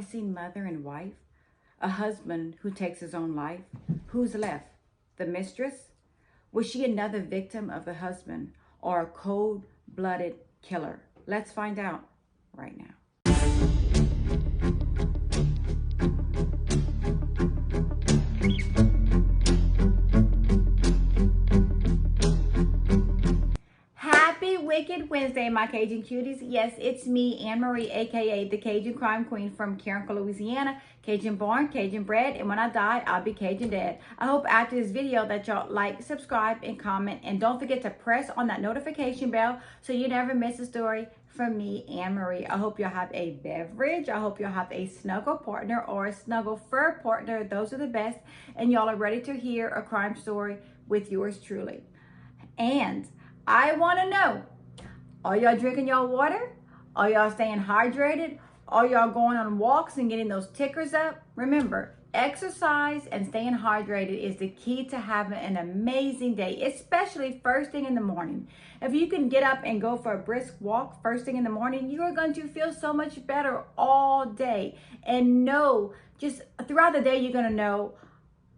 missing mother and wife, a husband who takes his own life. Who's left? The mistress? Was she another victim of the husband or a cold-blooded killer? Let's find out right now. Happy Wicked Wednesday, my Cajun cuties. Yes, it's me, Anne-Marie, aka the Cajun Crime Queen from Carrincou, Louisiana. Cajun born, Cajun bred, and when I die, I'll be Cajun dead. I hope after this video that y'all like, subscribe, and comment, and don't forget to press on that notification bell so you never miss a story from me, Anne-Marie. I hope y'all have a beverage. I hope y'all have a snuggle partner or a snuggle fur partner. Those are the best, and y'all are ready to hear a crime story with yours truly. And I want to know, are y'all drinking your water? Are y'all staying hydrated? Are y'all going on walks and getting those tickers up? Remember, exercise and staying hydrated is the key to having an amazing day, especially first thing in the morning. If you can get up and go for a brisk walk first thing in the morning, you are going to feel so much better all day. And know, just throughout the day, you're going to know,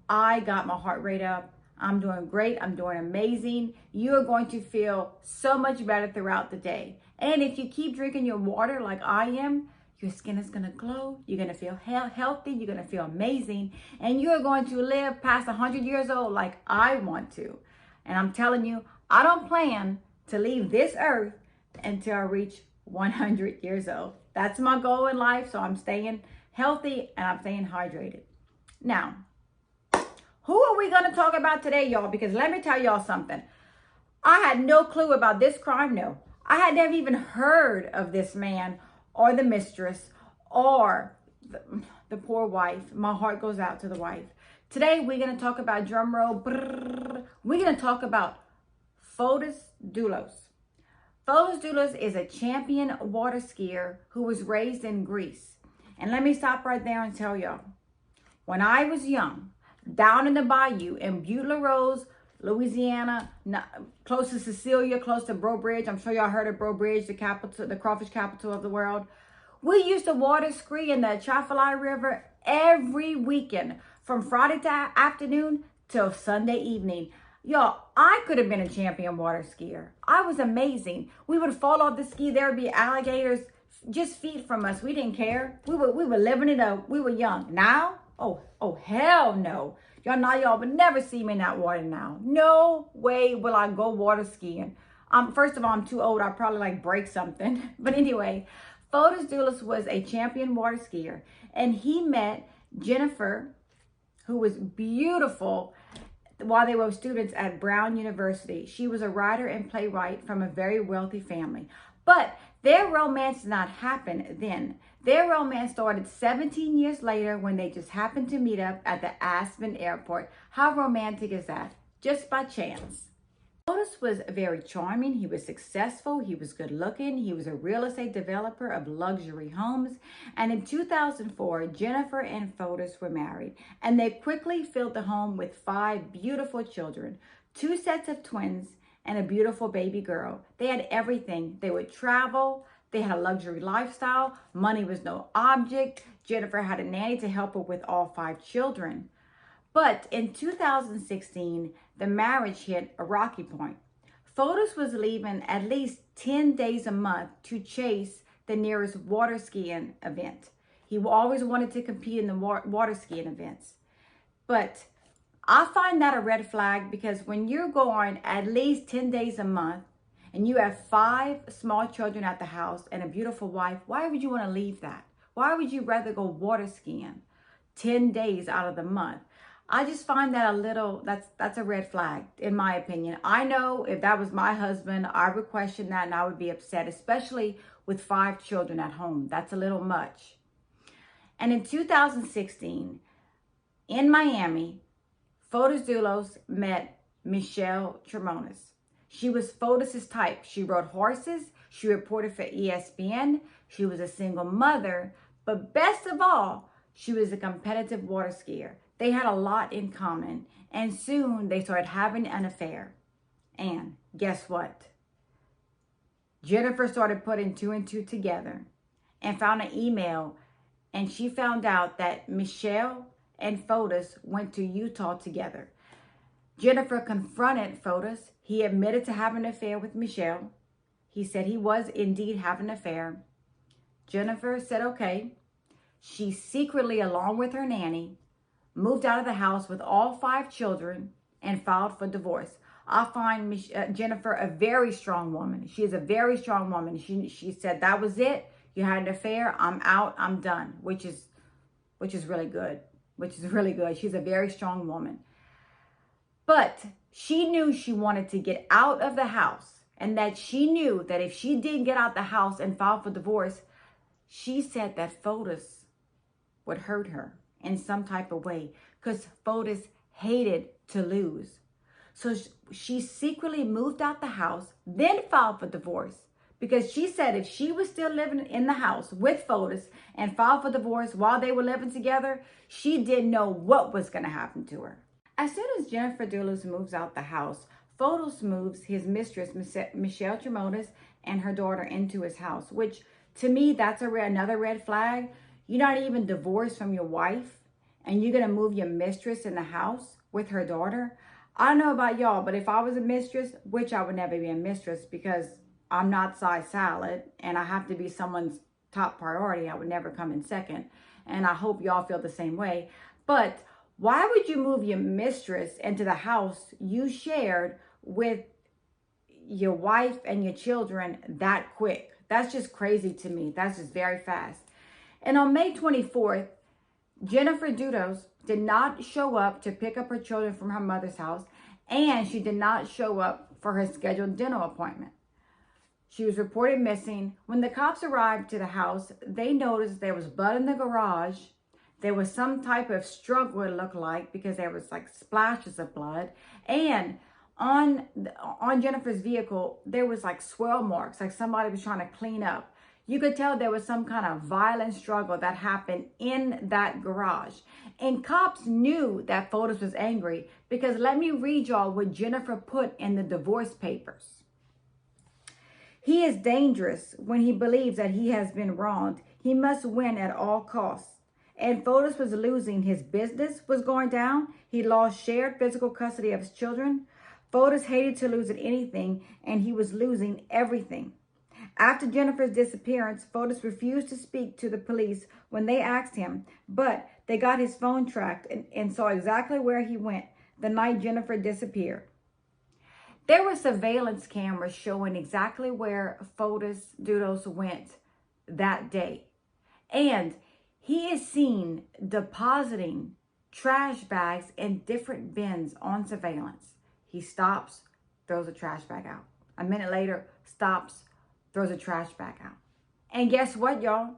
I got my heart rate up. I'm doing great. I'm doing amazing. You are going to feel so much better throughout the day. And if you keep drinking your water like I am, your skin is going to glow. You're going to feel healthy. You're going to feel amazing. And you're going to live past 100 years old like I want to. And I'm telling you, I don't plan to leave this earth until I reach 100 years old. That's my goal in life. So I'm staying healthy and I'm staying hydrated. Now, who are we going to talk about today, y'all? Because let me tell y'all something. I had no clue about this crime. No, I had never even heard of this man or the mistress or the poor wife. My heart goes out to the wife. Today, we're going to talk about, drum roll, brrr, we're going to talk about Fotis Dulos. Fotis Dulos is a champion water skier who was raised in Greece. And let me stop right there and tell y'all, when I was young, down in the bayou in Butte-La-Rose, Louisiana, close to Cecilia, close to Breaux Bridge. I'm sure y'all heard of Breaux Bridge, the capital, the crawfish capital of the world. We used to water ski in the Atchafalaya River every weekend from Friday afternoon till Sunday evening. Y'all, I could have been a champion water skier. I was amazing. We would fall off the ski. There would be alligators just feet from us. We didn't care. We were living it up. We were young. Now, oh, hell no. Y'all would never see me in that water now. No way will I go water skiing. First of all, I'm too old. I'd probably like break something. But anyway, Fotis Dulos was a champion water skier. And he met Jennifer, who was beautiful, while they were students at Brown University. She was a writer and playwright from a very wealthy family. But their romance did not happen then. Their romance started 17 years later when they just happened to meet up at the Aspen airport. How romantic is that? Just by chance. Fotis was very charming. He was successful. He was good looking. He was a real estate developer of luxury homes. And in 2004, Jennifer and Fotis were married. And they quickly filled the home with 5 beautiful children, 2 sets of twins, and a beautiful baby girl. They had everything. They would travel. They had a luxury lifestyle. Money was no object. Jennifer had a nanny to help her with all 5 children. But in 2016, the marriage hit a rocky point. Fotis was leaving at least 10 days a month to chase the nearest water skiing event. He always wanted to compete in the water skiing events. But I find that a red flag, because when you're going at least 10 days a month and you have 5 small children at the house and a beautiful wife, why would you want to leave that? Why would you rather go water skiing 10 days out of the month? I just find that a little, that's a red flag, in my opinion. I know if that was my husband, I would question that and I would be upset, especially with 5 children at home. That's a little much. And in 2016, in Miami, Fotis Dulos met Michelle Tremonis. She was Fotis's type. She rode horses. She reported for ESPN. She was a single mother. But best of all, she was a competitive water skier. They had a lot in common. And soon they started having an affair. And guess what? Jennifer started putting 2 and 2 together and found an email and she found out that Michelle and Fotis went to Utah together. Jennifer confronted Fotis. He admitted to having an affair with Michelle. He said he was indeed having an affair. Jennifer said okay. She secretly, along with her nanny, moved out of the house with all 5 children and filed for divorce. I find Jennifer a very strong woman. She is a very strong woman. She said that was it. You had an affair. I'm out. I'm done. Which is really good. Which is really good. She's a very strong woman. But she knew she wanted to get out of the house, and that she knew that if she didn't get out the house and file for divorce, she said that Fotis would hurt her in some type of way, because Fotis hated to lose. So she secretly moved out the house, then filed for divorce, because she said if she was still living in the house with Fotis and filed for divorce while they were living together, she didn't know what was going to happen to her. As soon as Jennifer Dulos moves out the house, Fotis moves his mistress, Michelle Tremotis, and her daughter into his house, which to me, that's another red flag. You're not even divorced from your wife, and you're going to move your mistress in the house with her daughter. I don't know about y'all, but if I was a mistress, which I would never be a mistress because I'm not size salad and I have to be someone's top priority, I would never come in second. And I hope y'all feel the same way. But why would you move your mistress into the house you shared with your wife and your children that quick? That's just crazy to me. That's just very fast. And on May 24th, Jennifer Dulos did not show up to pick up her children from her mother's house, and she did not show up for her scheduled dinner appointment. She was reported missing. When the cops arrived to the house, they noticed there was blood in the garage. There was some type of struggle, it looked like, because there was like splashes of blood. And on Jennifer's vehicle, there was like swirl marks, like somebody was trying to clean up. You could tell there was some kind of violent struggle that happened in that garage. And cops knew that Fotis was angry, because let me read y'all what Jennifer put in the divorce papers. He is dangerous when he believes that he has been wronged. He must win at all costs. And Fotis was losing. His business was going down. He lost shared physical custody of his children. Fotis hated to lose at anything, and he was losing everything. After Jennifer's disappearance, Fotis refused to speak to the police when they asked him, but they got his phone tracked and saw exactly where he went the night Jennifer disappeared. There were surveillance cameras showing exactly where Fotis Dulos went that day. And he is seen depositing trash bags in different bins on surveillance. He stops, throws a trash bag out. A minute later, stops, throws a trash bag out. And guess what, y'all?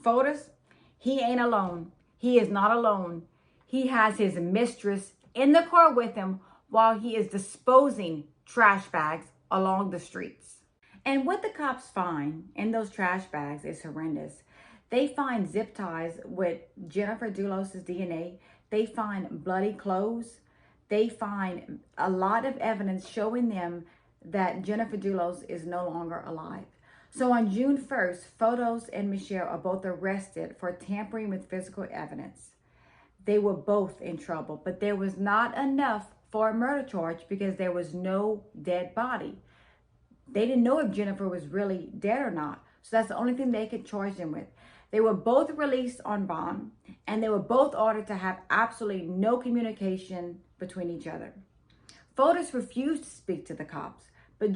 Fotis, he ain't alone. He is not alone. He has his mistress in the car with him while he is disposing trash bags along the streets. And what the cops find in those trash bags is horrendous. They find zip ties with Jennifer Dulos' DNA. They find bloody clothes. They find a lot of evidence showing them that Jennifer Dulos is no longer alive. So on June 1st, Fotis and Michelle are both arrested for tampering with physical evidence. They were both in trouble, but there was not enough for a murder charge because there was no dead body. They didn't know if Jennifer was really dead or not. So that's the only thing they could charge them with. They were both released on bond, and they were both ordered to have absolutely no communication between each other. Fotis refused to speak to the cops, but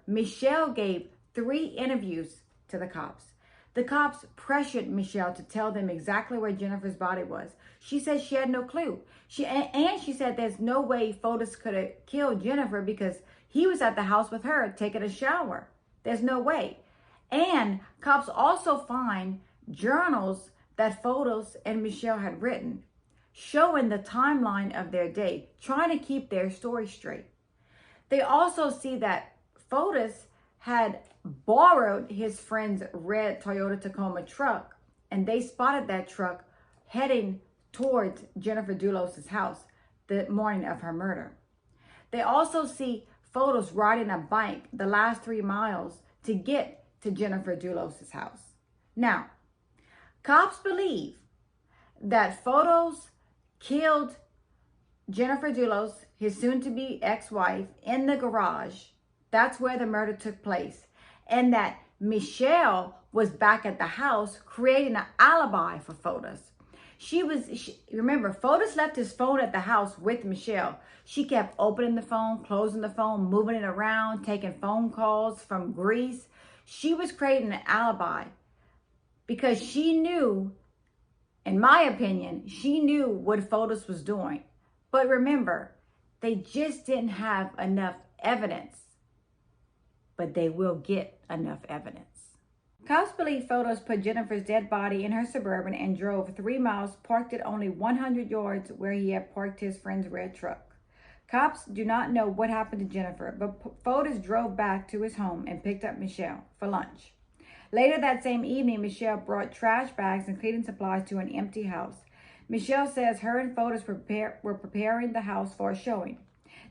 Michelle gave 3 interviews to the cops. The cops pressured Michelle to tell them exactly where Jennifer's body was. She said she had no clue. She said there's no way Fotis could have killed Jennifer because he was at the house with her taking a shower. There's no way. And cops also find journals that Fotis and Michelle had written, showing the timeline of their day, trying to keep their story straight. They also see that Fotis had borrowed his friend's red Toyota Tacoma truck, and they spotted that truck heading towards Jennifer Dulos' house the morning of her murder. They also see Fotis riding a bike the last 3 miles to get to Jennifer Dulos' house. Now, cops believe that Fotis killed Jennifer Dulos, his soon-to-be ex-wife, in the garage. That's where the murder took place. And that Michelle was back at the house creating an alibi for Fotis. Remember, Fotis left his phone at the house with Michelle. She kept opening the phone, closing the phone, moving it around, taking phone calls from Greece. She was creating an alibi because she knew, in my opinion, she knew what Fotis was doing. But remember, they just didn't have enough evidence. But they will get enough evidence. Cops believe Fotis put Jennifer's dead body in her Suburban and drove 3 miles, parked it only 100 yards where he had parked his friend's red truck. Cops do not know what happened to Jennifer, but Fotis drove back to his home and picked up Michelle for lunch. Later that same evening, Michelle brought trash bags and cleaning supplies to an empty house. Michelle says her and Fotis were preparing the house for a showing.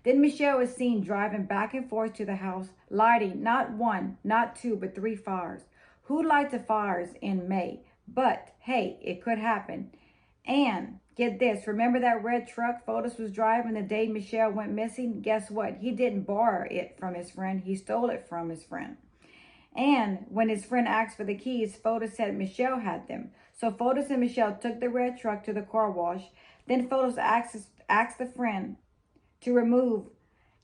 Then Michelle was seen driving back and forth to the house, lighting not 1, not 2, but 3 fires. Who lights the fires in May? But, hey, it could happen. And, get this, remember that red truck Fotis was driving the day Michelle went missing? Guess what? He didn't borrow it from his friend. He stole it from his friend. And when his friend asked for the keys, Fotis said Michelle had them. So Fotis and Michelle took the red truck to the car wash. Then Fotis asked the friend to remove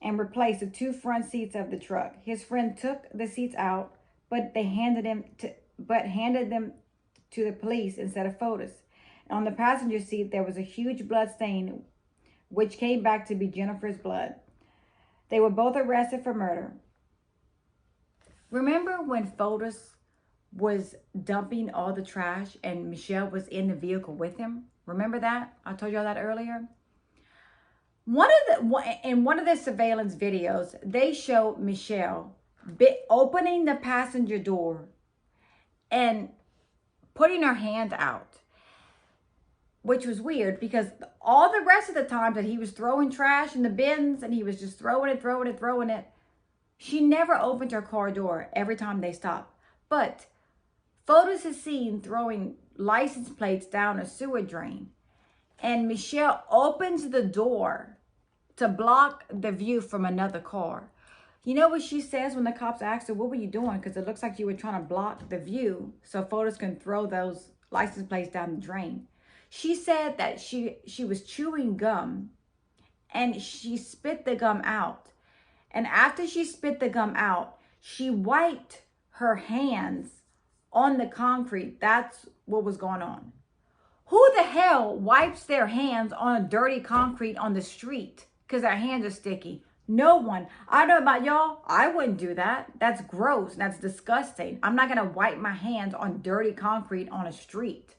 and replace the 2 front seats of the truck. His friend took the seats out, but handed them to the police instead of Fotis. On the passenger seat, there was a huge blood stain, which came back to be Jennifer's blood. They were both arrested for murder. Remember when Fotis was dumping all the trash and Michelle was in the vehicle with him? Remember that? I told y'all that earlier. In one of the surveillance videos, they show Michelle opening the passenger door and putting her hand out, which was weird because all the rest of the time that he was throwing trash in the bins and he was just throwing it, she never opened her car door every time they stopped. But Fotis is seen throwing license plates down a sewer drain, and Michelle opens the door to block the view from another car. You know what she says when the cops asked her, what were you doing? Because it looks like you were trying to block the view so Fotis can throw those license plates down the drain. She said that she was chewing gum and she spit the gum out. And after she spit the gum out, she wiped her hands on the concrete. That's what was going on. Who the hell wipes their hands on dirty concrete on the street because their hands are sticky? No one. I don't know about y'all. I wouldn't do that. That's gross. That's disgusting. I'm not going to wipe my hands on dirty concrete on a street.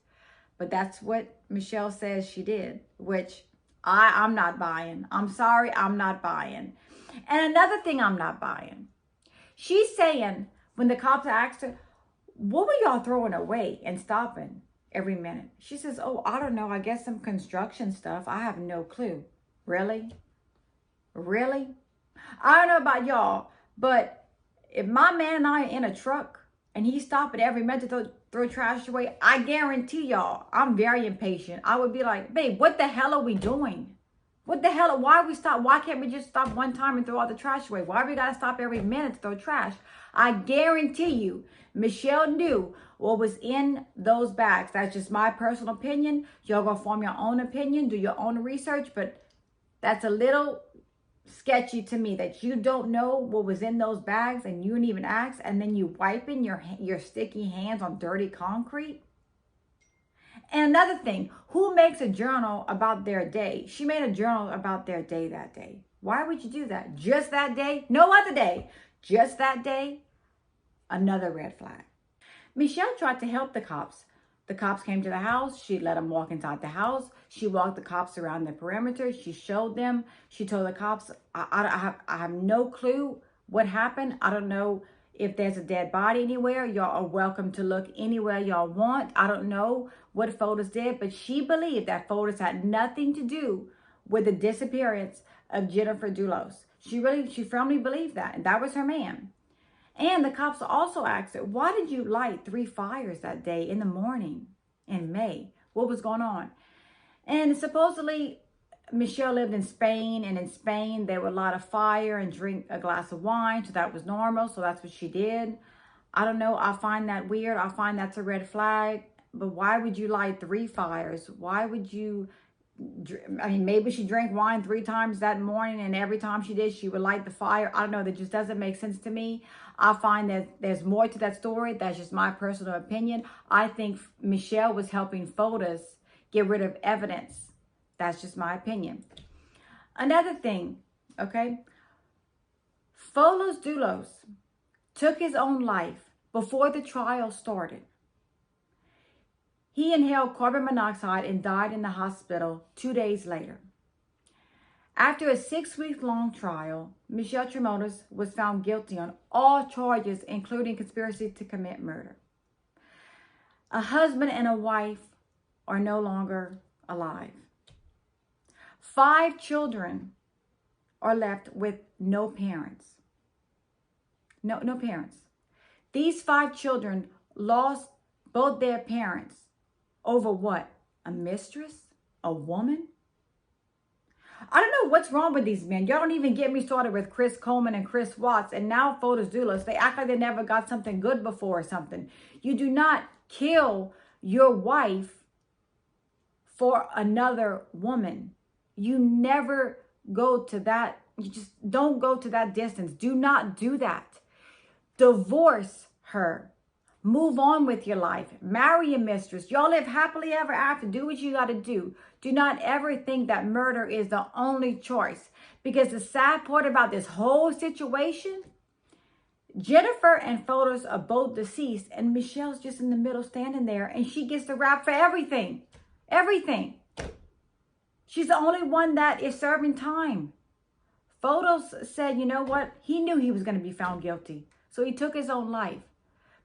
But that's what Michelle says she did, which I'm not buying. I'm sorry, I'm not buying. And another thing I'm not buying. She's saying when the cops asked her, what were y'all throwing away and stopping every minute? She says, oh, I don't know. I guess some construction stuff. I have no clue. Really? Really? I don't know about y'all, but if my man and I are in a truck and he's stopping every minute to throw trash away, I guarantee y'all, I'm very impatient. I would be like, babe, what the hell are we doing? What the hell? Why we stop? Why can't we just stop one time and throw all the trash away? Why we got to stop every minute to throw trash? I guarantee you, Michelle knew what was in those bags. That's just my personal opinion. Y'all gonna form your own opinion, do your own research, but that's a little sketchy to me that you don't know what was in those bags and you didn't even ask, and then you wiping your sticky hands on dirty concrete. And another thing, who makes a journal about their day? She made a journal about their day that day. Why would you do that? Just that day? No other day. Just that day? Another red flag. Michelle tried to help the cops. The cops came to the house. She let them walk inside the house. She walked the cops around the perimeter. She showed them. She told the cops, I have no clue what happened. I don't know if there's a dead body anywhere. Y'all are welcome to look anywhere y'all want. I don't know what Fotis did, but she believed that Fotis had nothing to do with the disappearance of Jennifer Dulos. She firmly believed that, and that was her man. And the cops also asked her, why did you light 3 fires that day in the morning in May? What was going on? And supposedly Michelle lived in Spain, and in Spain there were a lot of fire and drink a glass of wine, so that was normal, so that's what she did. I don't know, I find that weird. I find that's a red flag. But why would you light 3 fires? Why would you, I mean, maybe she drank wine 3 times that morning, and every time she did, she would light the fire. I don't know, that just doesn't make sense to me. I find that there's more to that story. That's just my personal opinion. I think Michelle was helping Fotis get rid of evidence. That's just my opinion. Another thing, okay? Fotis Dulos took his own life before the trial started. He inhaled carbon monoxide and died in the hospital 2 days later. After a 6-week-long trial, Michelle Dulos was found guilty on all charges, including conspiracy to commit murder. A husband and a wife are no longer alive. 5 children are left with no parents. No parents. These 5 children lost both their parents over what? A mistress? A woman? I don't know what's wrong with these men. Y'all don't even get me started with Chris Coleman and Chris Watts, and now Fotis Dulos. They act like they never got something good before or something. You do not kill your wife for another woman. You never go to that. You just don't go to that distance. Do not do that. Divorce her. Move on with your life. Marry a mistress. Y'all live happily ever after. Do what you got to do. Do not ever think that murder is the only choice. Because the sad part about this whole situation, Jennifer and Fotis are both deceased, and Michelle's just in the middle standing there, and she gets the rap for everything. Everything. She's the only one that is serving time. Fotis said, you know what? He knew he was going to be found guilty, so he took his own life.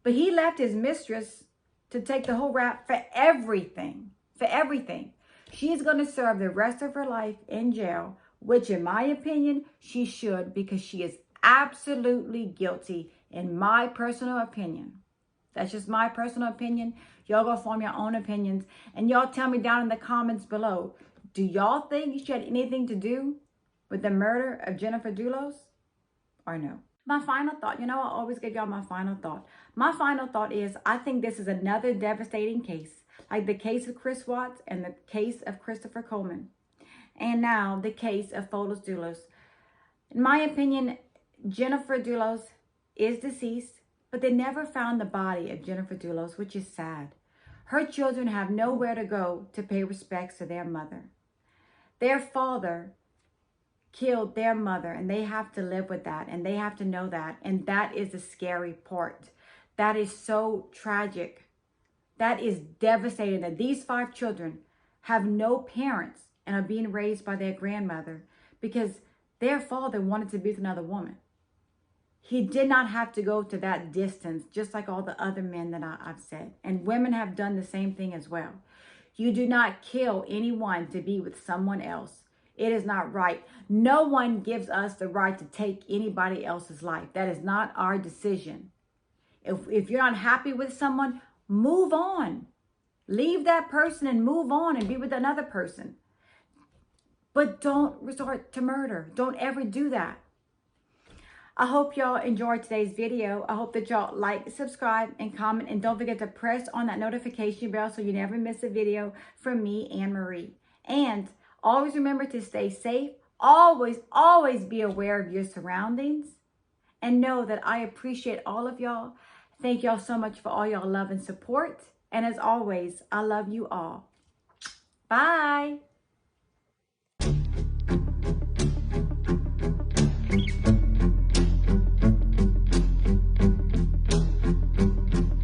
But he left his mistress to take the whole rap for everything. For everything. She's going to serve the rest of her life in jail, which in my opinion, she should, because she is absolutely guilty in my personal opinion. That's just my personal opinion. Y'all go form your own opinions. And y'all tell me down in the comments below, do y'all think she had anything to do with the murder of Jennifer Dulos or no? My final thought, you know, I always give y'all my final thought. My final thought is, I think this is another devastating case, like the case of Chris Watts and the case of Christopher Coleman, and now the case of Fotis Dulos. In my opinion, Jennifer Dulos is deceased, but they never found the body of Jennifer Dulos, which is sad. Her children have nowhere to go to pay respects to their mother. Their father killed their mother, and they have to live with that, and they have to know that, and that is the scary part. That is so tragic. That is devastating that these 5 children have no parents and are being raised by their grandmother because their father wanted to be with another woman. He did not have to go to that distance, just like all the other men that I've said, and women have done the same thing as well. You do not kill anyone to be with someone else. It is not right. No one gives us the right to take anybody else's life. That is not our decision. If you're not happy with someone, move on. Leave that person and move on and be with another person. But don't resort to murder. Don't ever do that. I hope y'all enjoyed today's video. I hope that y'all like, subscribe, and comment. And don't forget to press on that notification bell so you never miss a video from me, Anne Marie. And always remember to stay safe. Always, always be aware of your surroundings. And know that I appreciate all of y'all. Thank y'all so much for all y'all love and support. And as always, I love you all. Bye.